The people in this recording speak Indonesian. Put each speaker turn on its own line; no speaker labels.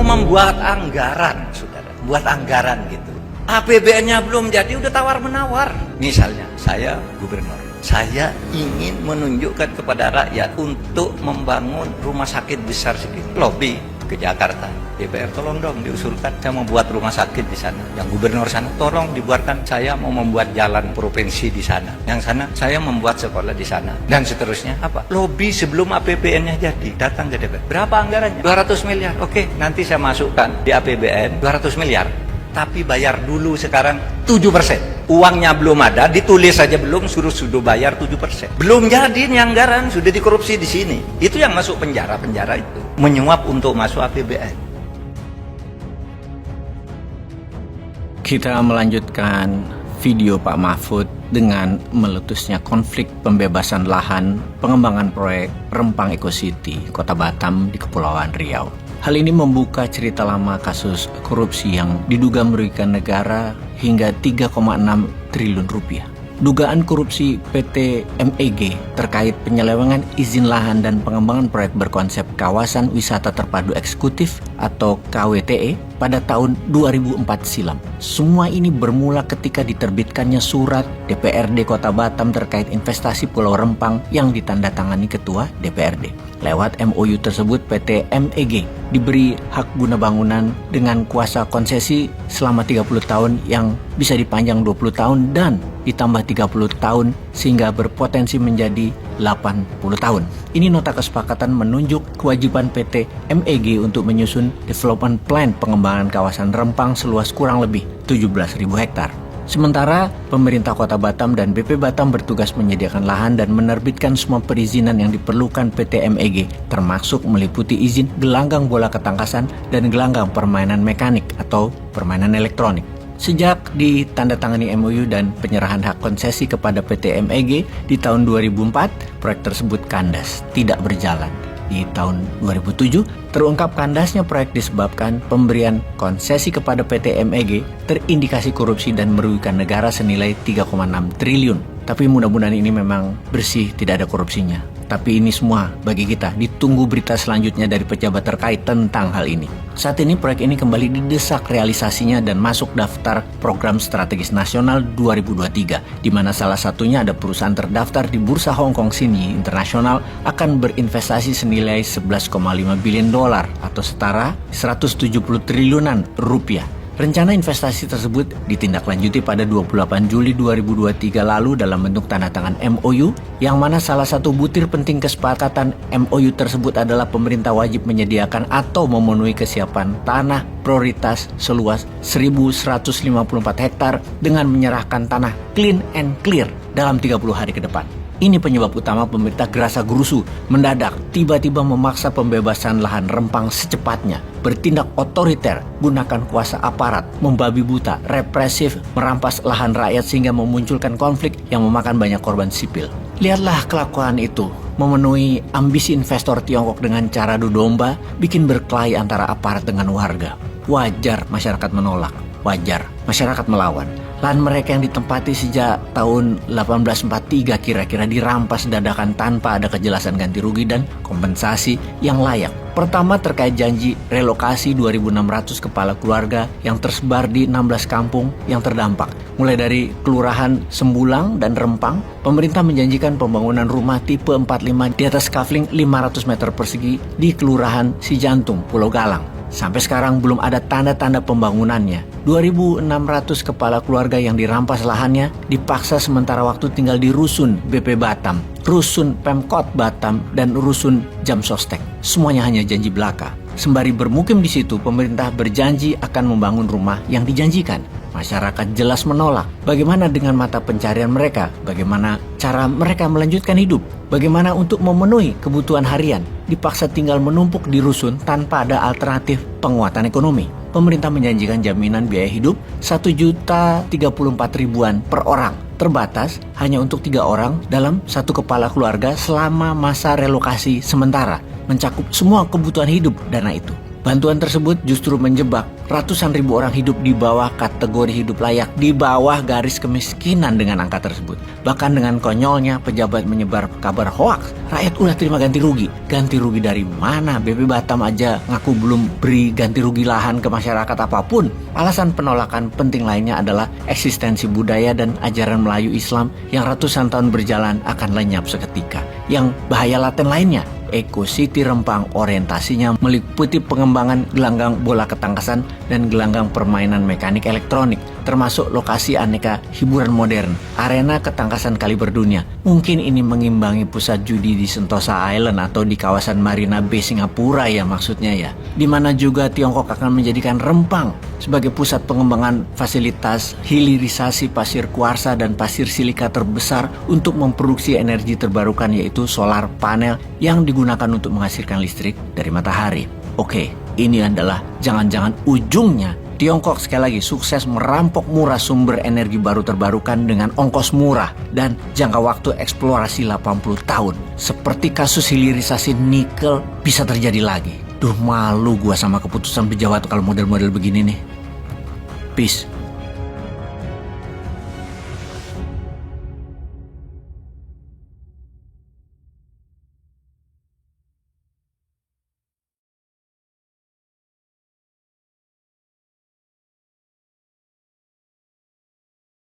mau membuat anggaran, saudara, buat anggaran gitu. APBN-nya belum jadi udah tawar-menawar. Misalnya saya gubernur, saya ingin menunjukkan kepada rakyat untuk membangun rumah sakit besar sedikit. Lobby ke Jakarta, DPR tolong dong diusulkan saya mau buat rumah sakit di sana. Yang gubernur sana tolong dibuatkan, saya mau membuat jalan provinsi di sana. Yang sana saya membuat sekolah di sana, dan seterusnya. Apa? Lobby sebelum APBN-nya jadi, datang ke DPR. Berapa anggarannya? 200 miliar. Oke, nanti saya masukkan di APBN 200 miliar. Tapi bayar dulu sekarang 7%. Uangnya belum ada, ditulis saja belum, suruh bayar 7%. Belum jadi nih anggaran, sudah dikorupsi di sini. Itu yang masuk penjara itu. Menyuap untuk masuk APBN.
Kita melanjutkan video Pak Mahfud dengan meletusnya konflik pembebasan lahan pengembangan proyek Rempang Eco City, Kota Batam di Kepulauan Riau. Hal ini membuka cerita lama kasus korupsi yang diduga merugikan negara hingga 3,6 triliun rupiah. Dugaan korupsi PT MEG terkait penyelewengan izin lahan dan pengembangan proyek berkonsep Kawasan Wisata Terpadu Eksekutif atau KWTE pada tahun 2004 silam. Semua ini bermula ketika diterbitkannya surat DPRD Kota Batam terkait investasi Pulau Rempang yang ditandatangani Ketua DPRD. Lewat MOU tersebut PT MEG diberi hak guna bangunan dengan kuasa konsesi selama 30 tahun yang bisa dipanjang 20 tahun dan ditambah 30 tahun sehingga berpotensi menjadi 80 tahun. Ini nota kesepakatan menunjuk kewajiban PT MEG untuk menyusun development plan pengembangan kawasan Rempang seluas kurang lebih 17.000 hektar. Sementara pemerintah Kota Batam dan BP Batam bertugas menyediakan lahan dan menerbitkan semua perizinan yang diperlukan PT MEG, termasuk meliputi izin gelanggang bola ketangkasan dan gelanggang permainan mekanik atau permainan elektronik. Sejak ditandatangani MOU dan penyerahan hak konsesi kepada PT MEG di tahun 2004, proyek tersebut kandas, tidak berjalan. Di tahun 2007, terungkap kandasnya proyek disebabkan pemberian konsesi kepada PT MEG terindikasi korupsi dan merugikan negara senilai 3,6 triliun. Tapi mudah-mudahan ini memang bersih, tidak ada korupsinya. Tapi ini semua bagi kita ditunggu berita selanjutnya dari pejabat terkait tentang hal ini. Saat ini proyek ini kembali didesak realisasinya dan masuk daftar Program Strategis Nasional 2023, di mana salah satunya ada perusahaan terdaftar di Bursa Hong Kong Sini Internasional akan berinvestasi senilai 11,5 billion dolar atau setara 170 triliunan rupiah. Rencana investasi tersebut ditindaklanjuti pada 28 Juli 2023 lalu dalam bentuk tanda tangan MOU, yang mana salah satu butir penting kesepakatan MOU tersebut adalah pemerintah wajib menyediakan atau memenuhi kesiapan tanah prioritas seluas 1.154 hektar dengan menyerahkan tanah clean and clear dalam 30 hari ke depan. Ini penyebab utama pemerintah gerasa gerusu mendadak tiba-tiba memaksa pembebasan lahan Rempang secepatnya, bertindak otoriter, gunakan kuasa aparat, membabi buta, represif, merampas lahan rakyat sehingga memunculkan konflik yang memakan banyak korban sipil. Lihatlah kelakuan itu, memenuhi ambisi investor Tiongkok dengan cara adu domba, bikin berkelahi antara aparat dengan warga. Wajar masyarakat menolak, wajar masyarakat melawan. Lahan mereka yang ditempati sejak tahun 1843 kira-kira dirampas dadakan tanpa ada kejelasan ganti rugi dan kompensasi yang layak. Pertama terkait janji relokasi 2.600 kepala keluarga yang tersebar di 16 kampung yang terdampak. Mulai dari Kelurahan Sembulang dan Rempang, pemerintah menjanjikan pembangunan rumah tipe 45 di atas kafling 500 meter persegi di Kelurahan Sijantung, Pulau Galang. Sampai sekarang belum ada tanda-tanda pembangunannya. 2.600 kepala keluarga yang dirampas lahannya dipaksa sementara waktu tinggal di Rusun BP Batam, Rusun Pemkot Batam, dan Rusun Jamsostek. Semuanya hanya janji belaka. Sembari bermukim di situ, pemerintah berjanji akan membangun rumah yang dijanjikan. Masyarakat jelas menolak. Bagaimana dengan mata pencarian mereka? Bagaimana cara mereka melanjutkan hidup? Bagaimana untuk memenuhi kebutuhan harian? Dipaksa tinggal menumpuk di rusun tanpa ada alternatif penguatan ekonomi. Pemerintah menjanjikan jaminan biaya hidup 1.034.000 per orang. Terbatas hanya untuk 3 orang dalam satu kepala keluarga selama masa relokasi sementara. Mencakup semua kebutuhan hidup dana itu. Bantuan tersebut justru menjebak ratusan ribu orang hidup di bawah kategori hidup layak, di bawah garis kemiskinan dengan angka tersebut. Bahkan dengan konyolnya pejabat menyebar kabar hoaks, rakyat udah terima ganti rugi. Ganti rugi dari mana? BP Batam aja ngaku belum beri ganti rugi lahan ke masyarakat apapun. Alasan penolakan penting lainnya adalah eksistensi budaya dan ajaran Melayu Islam yang ratusan tahun berjalan akan lenyap seketika. Yang bahaya laten lainnya, Eco City Rempang orientasinya meliputi pengembangan gelanggang bola ketangkasan dan gelanggang permainan mekanik elektronik, termasuk lokasi aneka hiburan modern, arena ketangkasan kaliber dunia. Mungkin ini mengimbangi pusat judi di Sentosa Island atau di kawasan Marina Bay Singapura ya maksudnya ya. Di mana juga Tiongkok akan menjadikan Rempang sebagai pusat pengembangan fasilitas hilirisasi pasir kuarsa dan pasir silika terbesar untuk memproduksi energi terbarukan, yaitu solar panel yang digunakan untuk menghasilkan listrik dari matahari. Oke, ini adalah jangan-jangan ujungnya Tiongkok sekali lagi sukses merampok murah sumber energi baru terbarukan dengan ongkos murah dan jangka waktu eksplorasi 80 tahun. Seperti kasus hilirisasi nikel bisa terjadi lagi. Duh, malu gua sama keputusan pejabat kalau model-model begini nih. Peace.